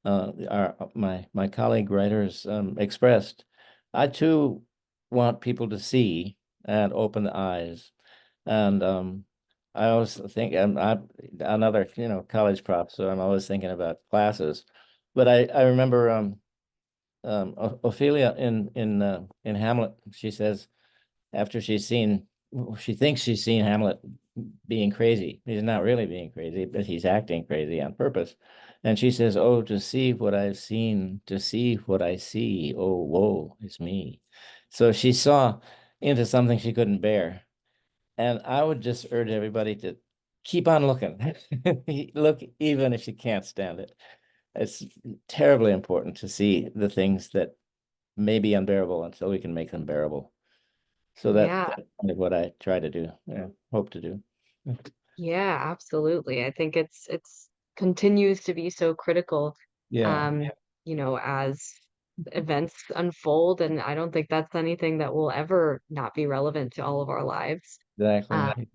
our my colleague writers expressed. I too want people to see and open the eyes, and I always think I'm another college prof, so I'm always thinking about classes. But I remember Ophelia in Hamlet. She says after she thinks she's seen Hamlet being crazy. He's not really being crazy, but he's acting crazy on purpose. And she says, "Oh, to see what I've seen, to see what I see. Oh, woe is me." So she saw into something she couldn't bear. And I would just urge everybody to keep on looking. Look, even if you can't stand it. It's terribly important to see the things that may be unbearable until we can make them bearable. So Yeah, that's kind of what I try to do, hope to do. yeah, absolutely. I think it's continues to be so critical, Yeah, um, as events unfold, and I don't think that's anything that will ever not be relevant to all of our lives. Uh, exactly.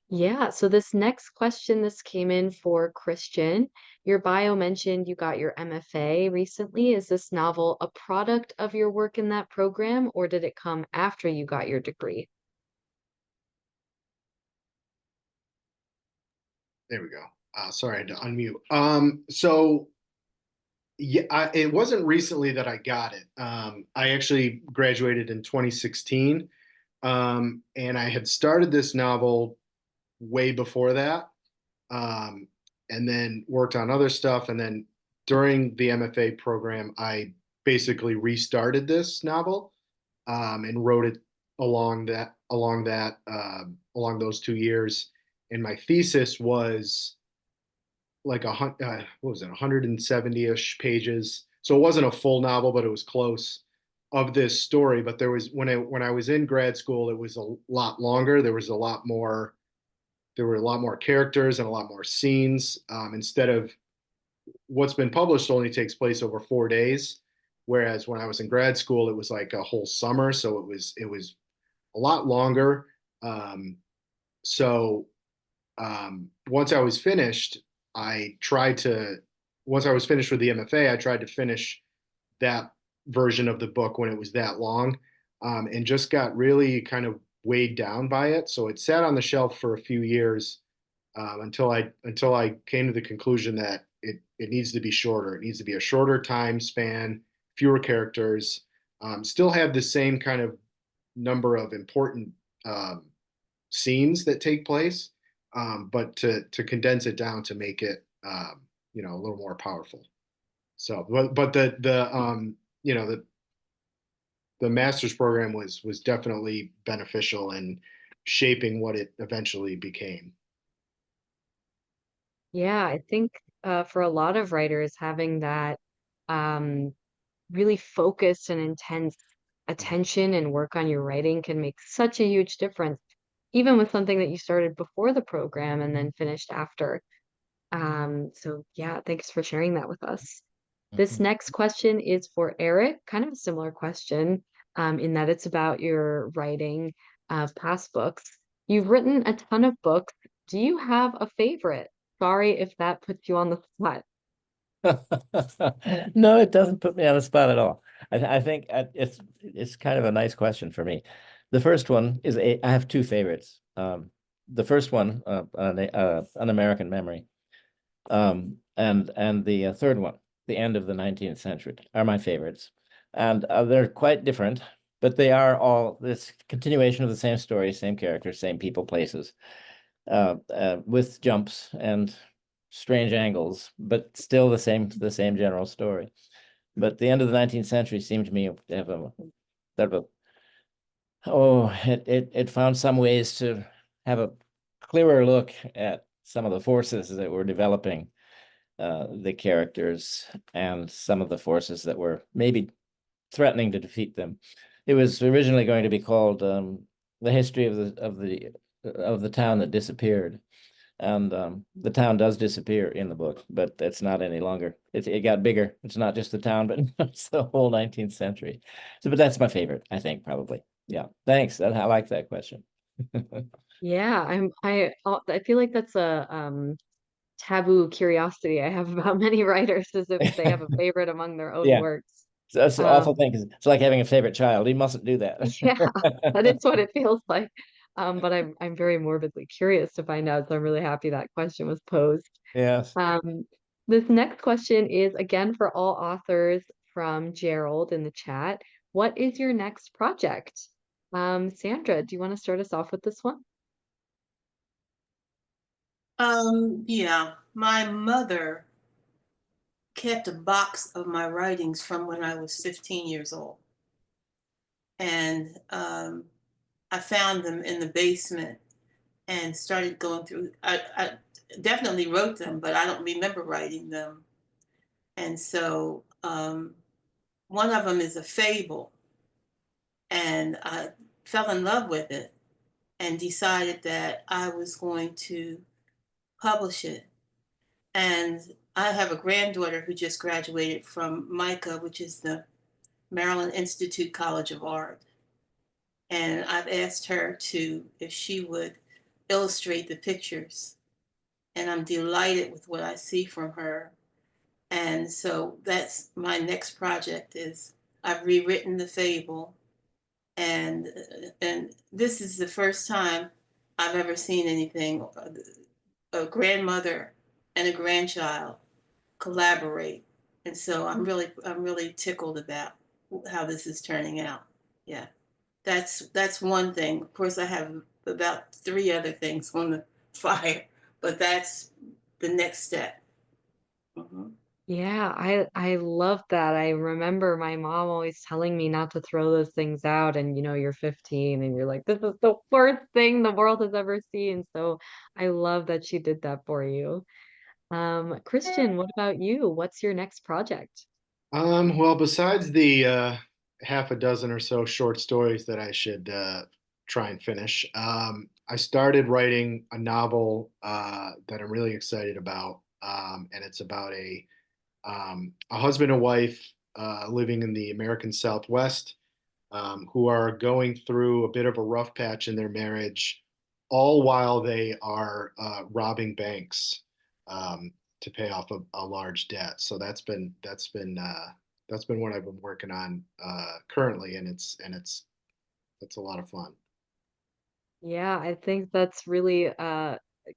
yeah, so this next question, this came in for Christian. Your bio mentioned you got your MFA recently. Is this novel a product of your work in that program, or did it come after you got your degree? There we go. Sorry, I had to unmute. So yeah, it wasn't recently that I got it. I actually graduated in 2016, and I had started this novel way before that, um, and then worked on other stuff. And then during the MFA program, I basically restarted this novel, and wrote it along those 2 years. And my thesis was like what was it, 170-ish pages. So it wasn't a full novel, but it was close. of this story, but there was when I was in grad school, it was a lot longer. There was a lot more. There were a lot more characters and a lot more scenes. Instead of what's been published only takes place over 4 days, whereas when I was in grad school, it was like a whole summer, so it was a lot longer. Um, so once I was finished, I tried to. Once I was finished with the MFA, I tried to finish that version of the book when it was that long, and just got really kind of weighed down by it. So it sat on the shelf for a few years until I came to the conclusion that it needs to be shorter. It needs to be a shorter time span, fewer characters, still have the same kind of number of important scenes that take place, but to condense it down to make it a little more powerful. So, but the master's program was definitely beneficial in shaping what it eventually became. Yeah, I think for a lot of writers, having that um, really focused and intense attention and work on your writing can make such a huge difference, even with something that you started before the program and then finished after. So yeah, thanks for sharing that with us. This Mhm. next question is for Eric, kind of a similar question, in that it's about your writing of past books. You've written a ton of books. Do you have a favorite? Sorry if that puts you on the spot. No, it doesn't put me on the spot at all. I think it's kind of a nice question for me. The first one is I have two favorites. The first one, An American Memory, and the third one, The End of the 19th Century, are my favorites, and they're quite different, but they are all this continuation of the same story, same characters, same people, places, with jumps and strange angles, but still the same general story. But the end of the 19th century seemed to me to have a sort of a it found some ways to have a clearer look at some of the forces that were developing the characters and some of the forces that were maybe threatening to defeat them. It was originally going to be called The History of the Town That Disappeared. And the town does disappear in the book, but it's not any longer. It got bigger. It's not just the town, but it's the whole 19th century. So, but that's my favorite, I think, probably. Yeah. Thanks. I like that question. Yeah, I feel like that's a taboo curiosity I have about many writers is if they have a favorite among their own Yeah. works. So that's the awful Um, thing, 'cause it's like having a favorite child. You mustn't do that. yeah, that is what it feels like. But I'm very morbidly curious to find out, so I'm really happy that question was posed. Yes. Um, this next question is again for all authors from Gerald in the chat. What is your next project? Sandra, do you want to start us off with this one? Yeah, my mother kept a box of my writings from when I was 15 years old. And I found them in the basement and started going through. I definitely wrote them, but I don't remember writing them. And so one of them is a fable. And I fell in love with it and decided that I was going to publish it. And I have a granddaughter who just graduated from MICA, which is the Maryland Institute College of Art. And I've asked her if she would illustrate the pictures. And I'm delighted with what I see from her. And so that's my next project is I've rewritten the fable. And this is the first time I've ever seen anything, a grandmother and a grandchild collaborate. And so I'm really tickled about how this is turning out. Yeah. That's one thing. Of course, I have about three other things on the fire, but that's the next step. Mhm. Yeah, I love that. I remember my mom always telling me not to throw those things out, and you're 15 and you're like, this is the worst thing the world has ever seen. So I love that she did that for you. Christian, what about you? What's your next project? Well, besides half a dozen or so short stories that I should try and finish. I started writing a novel that I'm really excited about, and it's about a husband and wife living in the American Southwest who are going through a bit of a rough patch in their marriage, all while they are robbing banks to pay off a large debt. So that's been what I've been working on currently, and it's a lot of fun. Yeah, I think that's really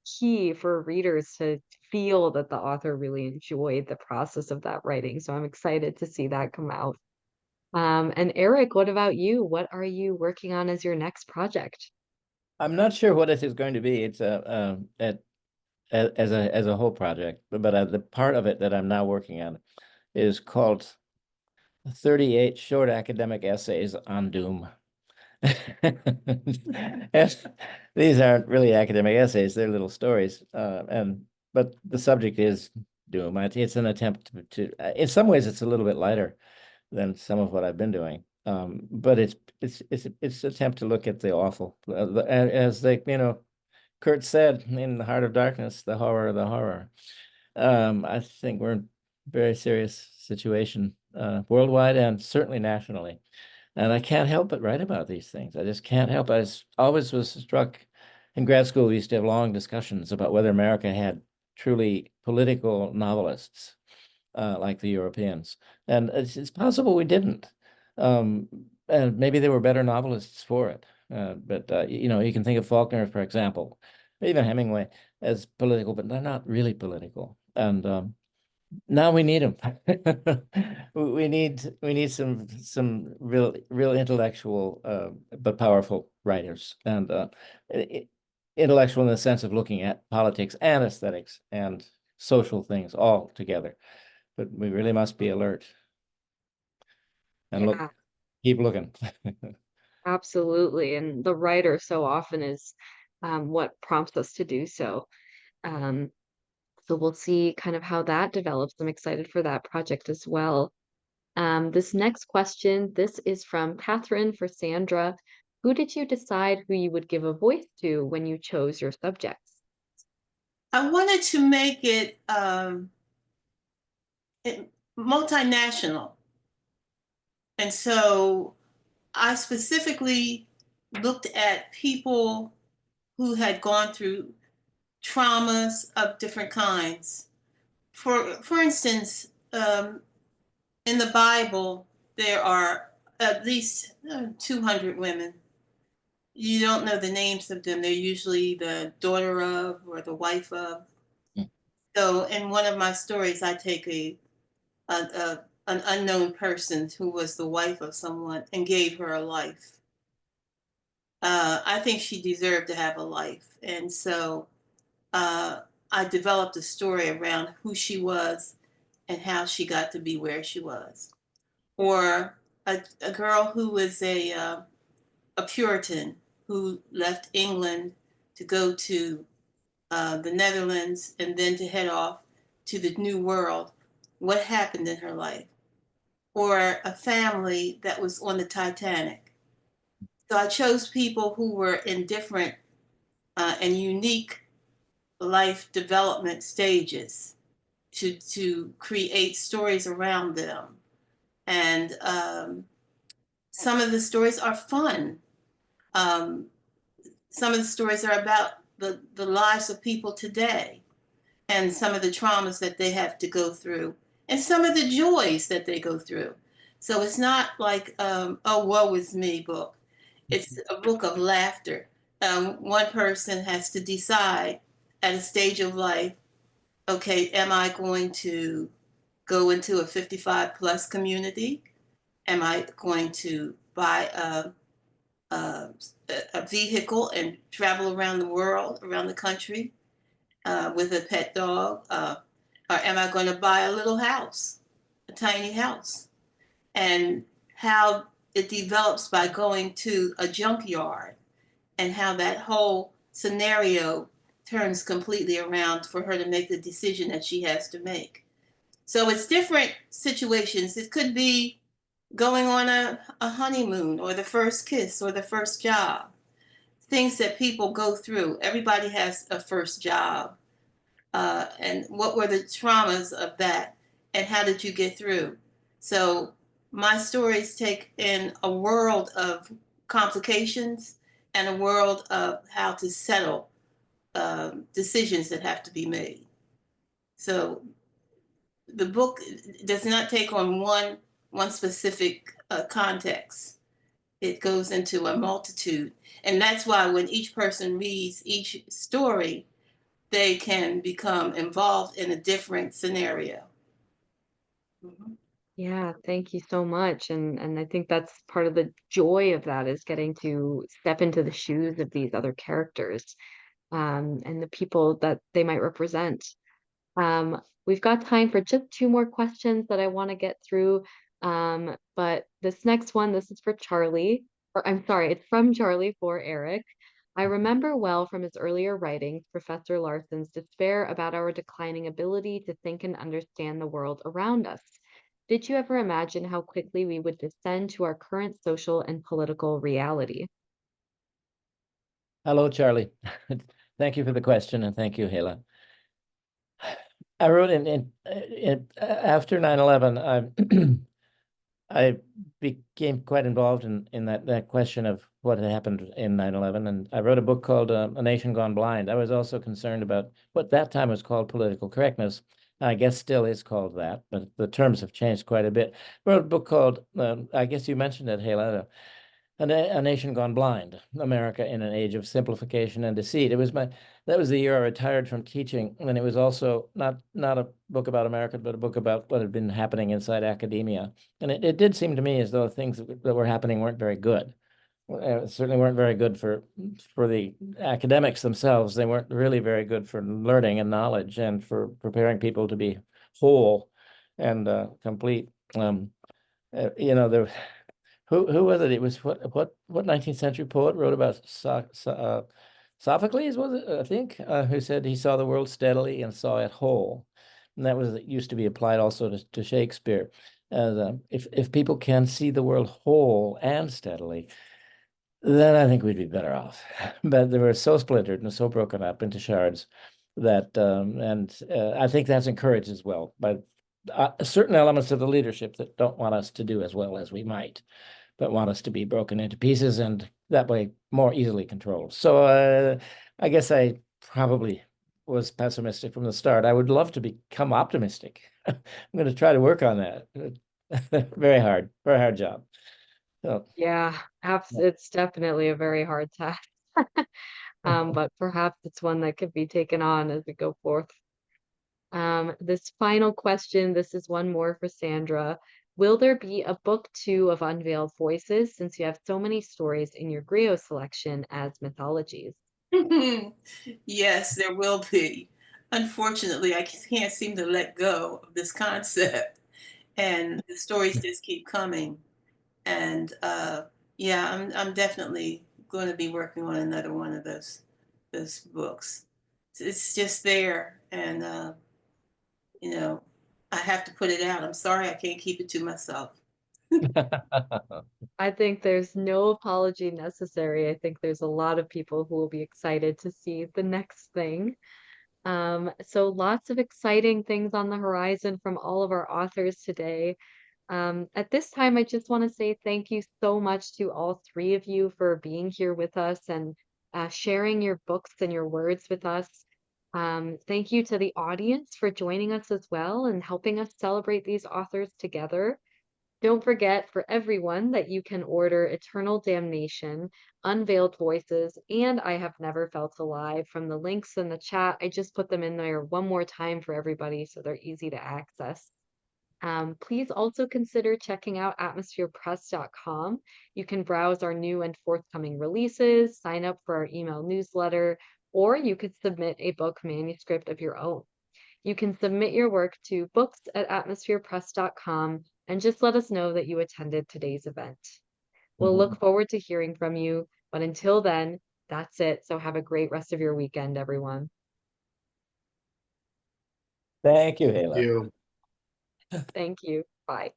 key for readers to feel that the author really enjoyed the process of that writing. So I'm excited to see that come out. And Eric, what about you? What are you working on as your next project? I'm not sure what it is going to be. It's as a whole project, but the part of it that I'm now working on is called 38 Short Academic Essays on Doom. And these aren't really academic essays, they're little stories. But the subject is doom. It's an attempt in some ways, it's a little bit lighter than some of what I've been doing. But it's an attempt to look at the awful, as Kurt said, in the heart of darkness, the horror of the horror. I think we're in a very serious situation worldwide and certainly nationally. And I can't help but write about these things. I just can't help. Always was struck in grad school. We used to have long discussions about whether America had truly political novelists like the Europeans. And it's possible we didn't. And maybe there were better novelists for it. But you can think of Faulkner, for example, even Hemingway as political, but they're not really political. And now we need them. We need some real intellectual but powerful writers, and intellectual in the sense of looking at politics and aesthetics and social things all together. But we really must be alert and Yeah, keep looking. absolutely. And the writer so often is what prompts us to do so. Um, so we'll see kind of how that develops. I'm excited for that project as well. This next question, this is from Catherine for Sandra. Who did you decide who you would give a voice to when you chose your subjects? I wanted to make it multinational. And so I specifically looked at people who had gone through traumas of different kinds. For instance, in the Bible, there are at least 200 women. You don't know the names of them. They're usually the daughter of or the wife of. Mm. So in one of my stories, I take an unknown person who was the wife of someone and gave her a life. I think she deserved to have a life. And so I developed a story around who she was and how she got to be where she was. Or a girl who was a Puritan who left England to go to the Netherlands and then to head off to the New World. What happened in her life? Or a family that was on the Titanic. So I chose people who were in different and unique life development stages to create stories around them. And some of the stories are fun. Um, some of the stories are about the lives of people today and some of the traumas that they have to go through and some of the joys that they go through. So it's not like, oh, woe is me book. It's a book of laughter. One person has to decide at a stage of life, okay, am I going to go into a 55 plus community? Am I going to buy a vehicle and travel around the world, around the country with a pet dog? Or am I going to buy a little house, a tiny house? And how it develops by going to a junkyard and how that whole scenario turns completely around for her to make the decision that she has to make. So it's different situations. It could be going on a honeymoon, or the first kiss, or the first job. Things that people go through. Everybody has a first job. And what were the traumas of that? And how did you get through? So my stories take in a world of complications and a world of how to settle decisions that have to be made. So the book does not take on one specific context. It goes into a multitude, and that's why when each person reads each story, they can become involved in a different scenario. Mhm. Yeah, thank you so much. And I think that's part of the joy of that is getting to step into the shoes of these other characters, and the people that they might represent. We've got time for just two more questions that I want to get through. But this next one, this is for Charlie, or I'm sorry, it's from Charlie for Eric. I remember well from his earlier writings, Professor Larsen's despair about our declining ability to think and understand the world around us. Did you ever imagine how quickly we would descend to our current social and political reality? Hello, Charlie. Thank you for the question, and thank you, Hela. I wrote after 9/11, I became quite involved in that question of what had happened in 9/11, and I wrote a book called A Nation Gone Blind. I was also concerned about what that time was called political correctness. I guess still is called that, but the terms have changed quite a bit. I wrote a book called, I guess you mentioned it, Hela, A Nation Gone Blind, America in an Age of Simplification and Deceit. That was the year I retired from teaching, and it was also not a book about America, but a book about what had been happening inside academia. And it did seem to me as though things that were happening weren't very good. Certainly weren't very good for the academics themselves. They weren't really very good for learning and knowledge and for preparing people to be whole and complete. There. Who was it? It was what 19th century poet wrote about Sophocles, was it? I think, who said he saw the world steadily and saw it whole, and that was used to be applied also to Shakespeare. As if people can see the world whole and steadily, then I think we'd be better off. But they were so splintered and so broken up into shards that, and I think that's encouraged as well by certain elements of the leadership that don't want us to do as well as we might, but want us to be broken into pieces and that way more easily controlled. So I guess I probably was pessimistic from the start. I would love to become optimistic. I'm going to try to work on that. Very hard job. So, Yeah, it's definitely a very hard task. But perhaps it's one that could be taken on as we go forth. This final question, this is one more for Sandra. Will there be a book 2 of Unveiled Voices since you have so many stories in your Griot selection as mythologies? Yes, there will be. Unfortunately, I can't seem to let go of this concept, and the stories just keep coming. And yeah, I'm definitely going to be working on another one of those books. It's just there, and you know, I have to put it out. I'm sorry, I can't keep it to myself. I think there's no apology necessary. I think there's a lot of people who will be excited to see the next thing. So lots of exciting things on the horizon from all of our authors today. At this time, I just want to say thank you so much to all three of you for being here with us and sharing your books and your words with us. Thank you to the audience for joining us as well and helping us celebrate these authors together. Don't forget for everyone that you can order Eternal Damnation, Unveiled Voices, and I Have Never Felt Alive from the links in the chat. I just put them in there one more time for everybody so they're easy to access. Please also consider checking out atmospherepress.com. You can browse our new and forthcoming releases, sign up for our email newsletter, or you could submit a book manuscript of your own. You can submit your work to books@atmospherepress.com and just let us know that you attended today's event. We'll look forward to hearing from you, but until then, that's it. So have a great rest of your weekend, everyone. Thank you, Hela. You. Thank you. Bye.